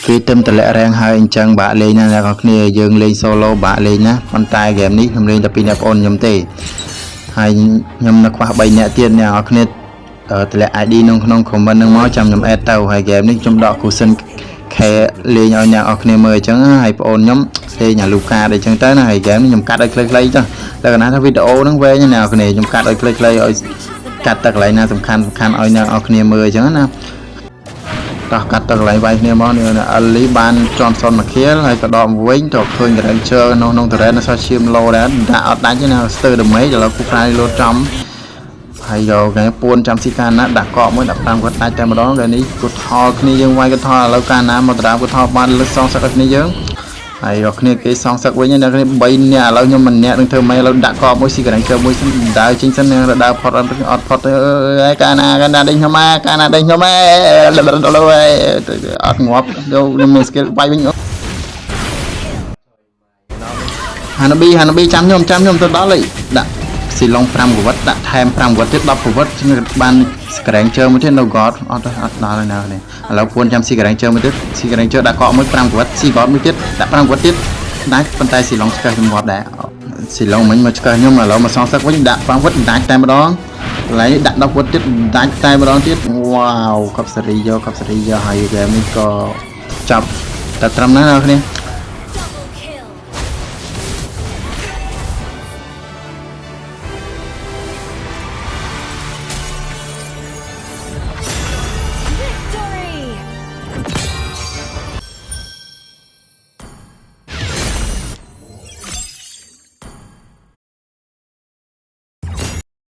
គេទឹមតលាក់រាំងហើយអញ្ចឹងបាក់លេងណាអ្នកនរគ្នាយើងលេង solo បាក់លេងណាប៉ុន្តែហ្គេមនេះខ្ញុំលេងតែ2អ្នកប្អូនខ្ញុំទេហើយខ្ញុំនៅខ្វះ3អ្នកទៀតអ្នកនរគ្នាតលាក់ ID ក្នុង comment នឹងមកចាំខ្ញុំ add ទៅហើយហ្គេមនេះខ្ញុំដក cushion K លេងឲ្យអ្នកនរគ្នាមើលអញ្ចឹងហើយប្អូនខ្ញុំលេងអា Luca ដូចអញ្ចឹងទៅណាហើយហ្គេមនេះខ្ញុំកាត់ឲ្យខ្លីៗចុះលក្ខណៈថាវីដេអូហ្នឹងវែងណាអ្នកនរគ្នាខ្ញុំកាត់ឲ្យខ្លីៗឲ្យកាត់ទៅកន្លែងណាសំខាន់ឲ្យអ្នកនរគ្នាមើលអញ្ចឹងណាតោះកាត់ទៅកន្លែងវាយគ្នាមកនេះអលីបានជាន់សុនមួយខៀលហើយក៏ដកវិញទៅឃើញ Ranger ក្នុង terrain នៅសល់ឈាម low ដែរដាក់អត់ដាច់ទេណាស្ទើរ damage ឥឡូវគូផ្លាយលោតចំហើយយកគេពួនចាំស៊ីកាណាដាក់កកមួយ15គាត់ដាច់តែម្ដងគេនេះគាត់ថលគ្នាយើងវាយគាត់ថលឥឡូវកាណាមកតារាគាត់ថលបានលើសសងសឹកគ្នាយើងហើយរកគ្នាគេសងសឹកវិញអ្នកគ្នា3នាក់ឥឡូវខ្ញុំម្នាក់នឹងធ្វើម៉េចឥឡូវដាក់កកមួយស៊ីកន្លែងជើមួយសិនដើរចេញសិននឹងដើរផុតអត់ផុតទេអើយកាណាដេញខ្ញុំមកកាណាដេញខ្ញុំមកអត់ងាប់យកមាន skill បាយវិញហានប៊ីចាំខ្ញុំទៅដល់ហើយដាក់ស៊ីឡុង5កវិតដាក់ថែម5កវិតទៀត10កវិតបានក្រែងជើមួយទៀតនៅ god អត់ដល់ហើយណានេះឥឡូវពួនចាំស៊ីក្រែងជើមួយទៀតស៊ីក្រែងជើដាក់កកមួយ5កវិតស៊ី god មួយទៀតដាក់5កវិតទៀតដាច់ប៉ុន្តែស៊ីឡុងឆ្កឹះខ្ញុំងាប់ដែរស៊ីឡុងមិញមកឆ្កឹះខ្ញុំឥឡូវមកសងសឹកវិញដាក់5កវិតដាច់តែម្ដងកន្លែងនេះដាក់10កវិតទៀតដាច់តែម្ដងទៀតវ៉ាវកប់សេរីយកហើយហ្គេមនេះក៏ចាប់តែត្រឹមណាស់អ្នកគ្នា